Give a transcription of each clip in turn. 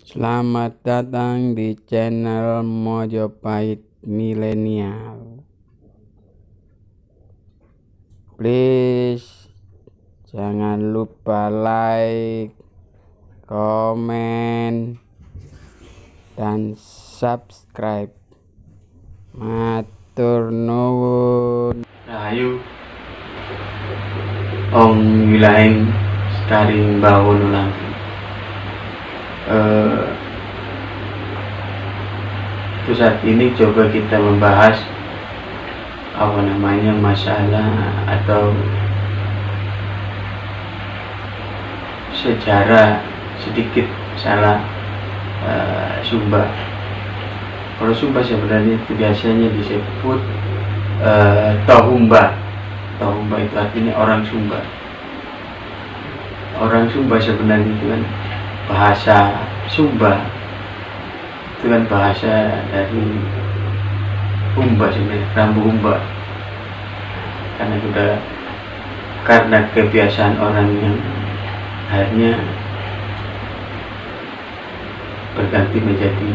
Selamat datang di channel Mojopahit Milenial. Please jangan lupa like, komen, dan subscribe. Matur nuwun. Rahayu Ong wilayah staring bawon ulang. Itu saat ini coba kita membahas masalah atau sejarah sedikit salah Sumba. Kalau Sumba sebenarnya itu biasanya disebut Tohumba. Tohumba itu artinya orang Sumba. Orang Sumba sebenarnya itu kan bahasa Sumba, itu kan bahasa dari Humba sebenarnya, Rambu Humba. Karena kebiasaan orang yang akhirnya berganti menjadi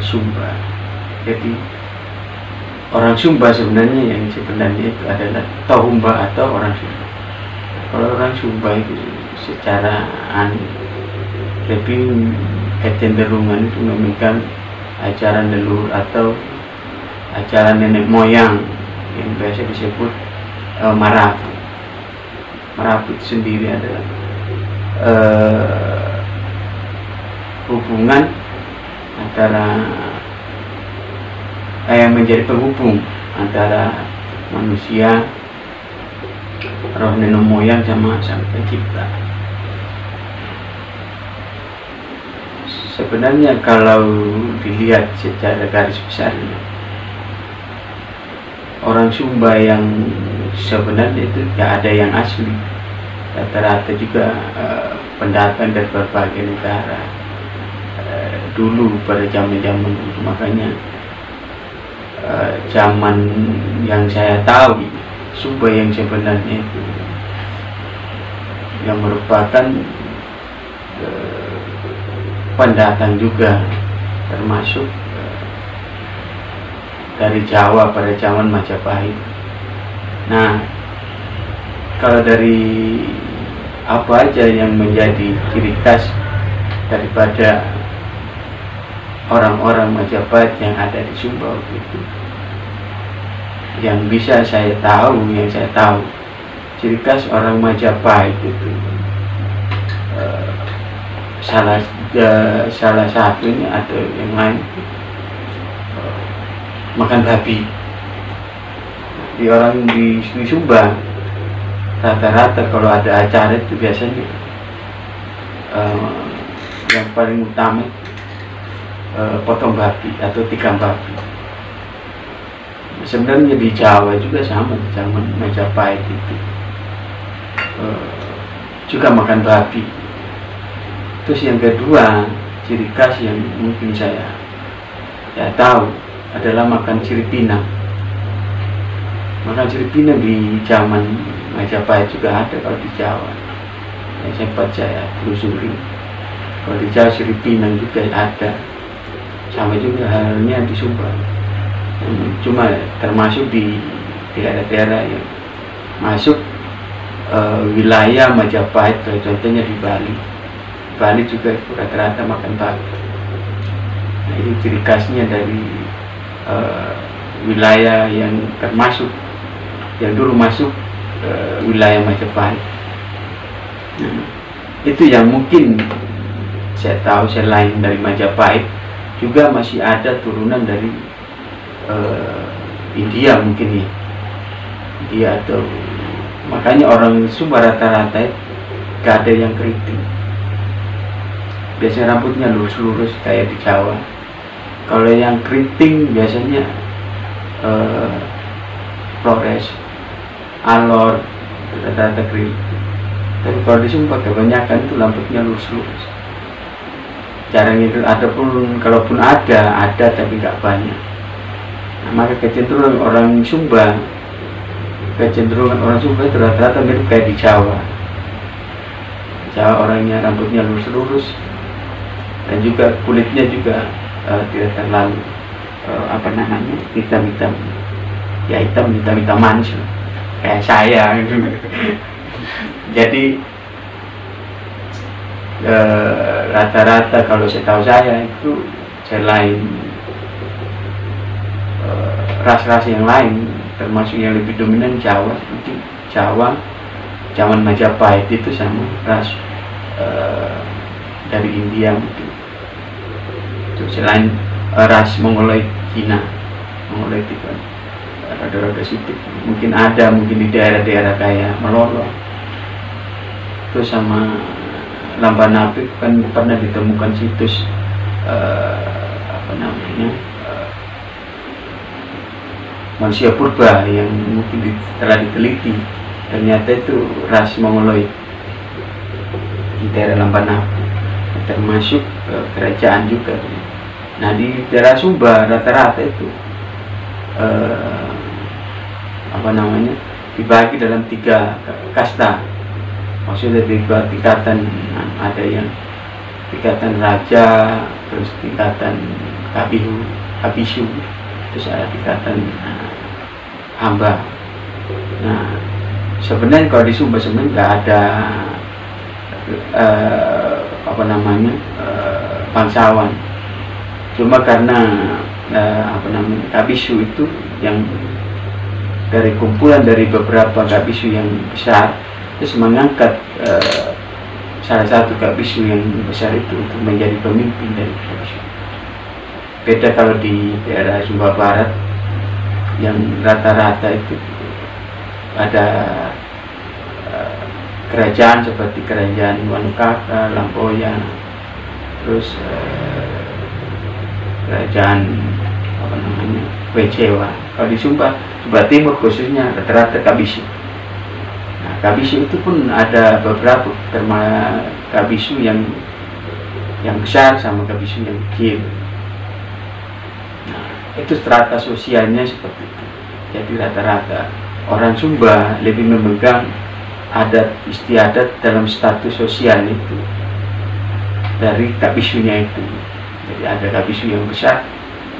Sumba. Jadi orang Sumba sebenarnya itu adalah Tohumba atau orang Sumba. Kalau orang Sumba itu secara lebih kecenderungan itu memegang ajaran leluhur atau ajaran nenek moyang yang biasa disebut Marapu. Marapu itu sendiri adalah hubungan antara yang menjadi penghubung antara manusia, roh nenek moyang sama sang pencipta. Sebenarnya kalau dilihat secara garis besarnya, orang Sumba yang sebenarnya itu tidak ada yang asli. Rata-rata juga pendatang dari berbagai negara dulu pada zaman-zaman dulu. Makanya zaman yang saya tahu, Sumba yang sebenarnya itu yang merupakan pendatang juga, termasuk dari Jawa pada zaman Majapahit. Nah, kalau dari apa aja yang menjadi ciri khas daripada orang-orang Majapahit yang ada di Sumba itu, yang saya tahu, ciri khas orang Majapahit itu salah satunya atau yang lain makan babi. Di orang di Sumba rata-rata kalau ada acara itu biasanya yang paling utama potong babi atau tikam babi. Sebenarnya di Jawa juga sama, di zaman Majapahit itu juga makan babi. Terus yang kedua, ciri khas yang mungkin saya tahu adalah makan sirip pinang. Makan sirip pinang di zaman Majapahit juga ada kalau di Jawa. Yang sempat saya telusuri, kalau di Jawa sirip pinang juga ada. Sama juga halnya di Sumba. Cuma termasuk di daerah-daerah yang masuk wilayah Majapahit, contohnya di Bali. Bali juga rata-rata makan babi. Nah, ini ciri khasnya dari wilayah yang termasuk yang dulu masuk wilayah Majapahit. Nah, itu yang mungkin saya tahu. Selain dari Majapahit juga masih ada turunan dari India mungkin ya. India atau makanya orang Sumba rata-rata gak ada yang keriting. Biasanya rambutnya lurus-lurus kayak di Jawa. Kalau yang keriting biasanya Flores, Alor, rata-rata keriting. Tapi kalau di Sumba kebanyakan itu rambutnya lurus-lurus. Jarang itu, kalaupun ada tapi nggak banyak. Nah, maka kecenderungan orang Sumba itu rata-rata mirip kayak di Jawa. Jawa orangnya rambutnya lurus-lurus, dan juga kulitnya juga tidak terlalu hitam-hitam, ya hitam manis kayak saya gitu. Jadi rata-rata kalau setahu saya itu selain ras-ras yang lain, termasuk yang lebih dominan Jawa, mungkin Jawa zaman Majapahit itu sama ras dari India mungkin. Selain ras Mongoloid Cina, Mongoloid itu kan rada-rada sipit, mungkin di daerah-daerah kayak Melolo. Terus sama Lambanapik kan pernah ditemukan situs manusia purba yang mungkin telah diteliti, ternyata itu ras Mongoloid di daerah Lambanapik, termasuk kerajaan juga. Nah di daerah Sumba rata-rata itu dibagi dalam 3 kasta, maksudnya 3 tingkatan. Ada yang tingkatan raja, terus tingkatan kabisu, terus ada tingkatan hamba. Nah sebenarnya kalau di Sumba sebenarnya nggak ada bangsawan, cuma karena kabisu itu yang dari kumpulan dari beberapa kabisu yang besar, terus mengangkat salah satu kabisu yang besar itu untuk menjadi pemimpin dari kabisu. Beda kalau di daerah Sumba Barat yang rata-rata itu ada kerajaan seperti kerajaan Wanukaka, Lampoya, terus kerajaan Wecewa. Kalau di Sumba Timur khususnya rata-rata kabisu. Nah, kabisu itu pun ada beberapa, termasuk kabisu yang besar sama kabisu yang kecil. Nah, itu strata sosialnya seperti itu. Jadi rata-rata orang Sumba lebih memegang adat istiadat dalam status sosial itu dari kabisunya itu. Jadi ada kabisu yang besar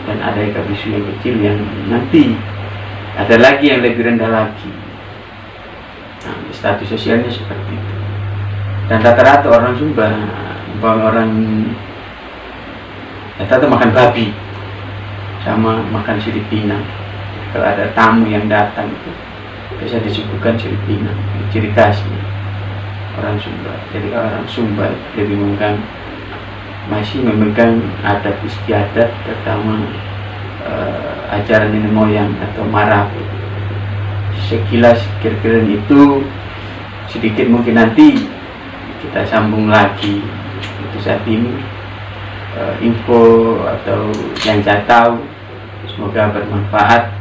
dan ada kabisu yang kecil, yang nanti ada lagi yang lebih rendah lagi. Nah, status sosialnya seperti itu. Dan rata-rata orang Sumba, rata-rata makan babi sama makan sirip pinang. Kalau ada tamu yang datang itu biasa disuguhkan sirip pinang, ciri khasnya orang Sumba. Jadi orang Sumba lebih masih memegang adat istiadat, terutama ajaran nenek moyang atau Marapi. Sekilas kira-kira itu, sedikit mungkin nanti kita sambung lagi. Itu saat ini info atau yang saya tahu, semoga bermanfaat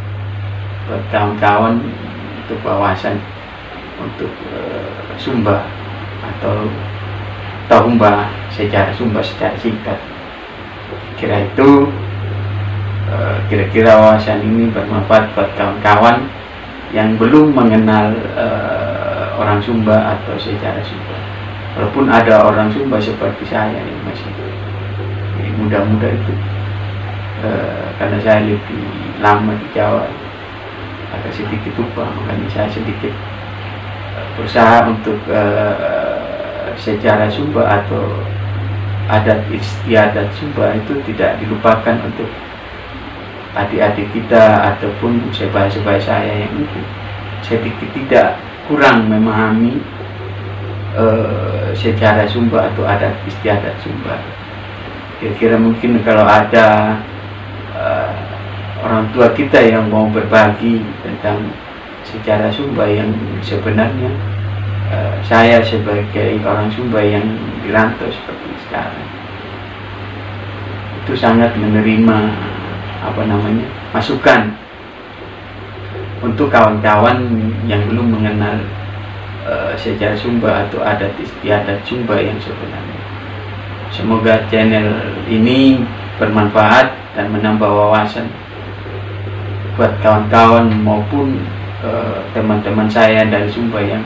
buat kawan-kawan untuk wawasan untuk Sumba atau Tahumba, sejarah Sumba secara singkat. Kira-kira wawasan ini bermanfaat buat kawan-kawan yang belum mengenal orang Sumba atau sejarah Sumba. Walaupun ada orang Sumba seperti saya yang masih muda-muda itu, karena saya lebih lama di Jawa, agak sedikit lupa, makanya saya sedikit berusaha untuk sejarah Sumba atau adat istiadat Sumba itu tidak dilupakan untuk adik-adik kita ataupun sebaya-sebaya saya yang itu sedikit tidak kurang memahami sejarah Sumba atau adat istiadat Sumba. Kira-kira mungkin kalau ada orang tua kita yang mau berbagi tentang sejarah Sumba yang sebenarnya, saya sebagai orang Sumba yang dirantau seperti sekarang itu sangat menerima masukan untuk kawan-kawan yang belum mengenal sejarah Sumba atau adat istiadat Sumba yang sebenarnya. Semoga channel ini bermanfaat dan menambah wawasan buat kawan-kawan maupun teman-teman saya dari Sumba yang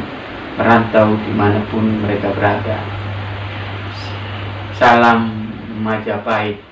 merantau dimanapun mereka berada. Salam Majapahit.